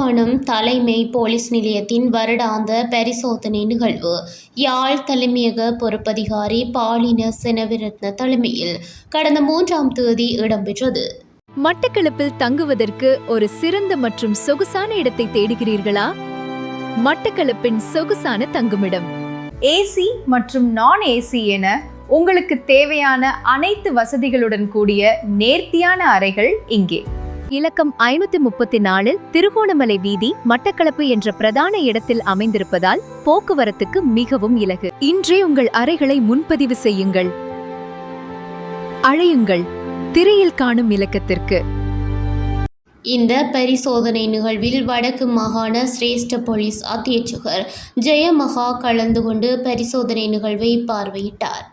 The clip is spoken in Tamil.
யாழ்ப்பாணம் தலைமை போலீஸ் நிலையத்தின் வருடாந்த பரிசோதனை நிகழ்வு யாழ் தலைமையக பொறுப்பதிகாரி பாலின செனவிரத்ன தலைமையில் கடந்த 3ஆம் தேதி இடம்பெற்றது. மட்டக்களப்பில் தங்குவதற்கு ஒரு சிறந்த மற்றும் சொகுசான இடத்தை தேடுகிறீர்களா? மட்டக்களப்பின் சொகுசான தங்குமிடம் ஏசி மற்றும் நான் ஏசி என உங்களுக்கு தேவையான அனைத்து வசதிகளுடன் கூடிய நேர்த்தியான அறைகள் இங்கே. இலக்கம் 534 திருகோணமலை வீதி மட்டக்களப்பு என்ற பிரதான இடத்தில் அமைந்திருப்பதால் போக்குவரத்துக்கு மிகவும் இலகு. இன்றே உங்கள் அறைகளை முன்பதிவு செய்யுங்கள். அழையுங்கள் திரையில் காணும் இலக்கத்திற்கு. இந்த பரிசோதனை நிகழ்வில் வடக்கு மாகாண சிரேஷ்ட போலீஸ் அத்தியட்சகர் ஜெயமகா கலந்து கொண்டு பரிசோதனை நிகழ்வை பார்வையிட்டார்.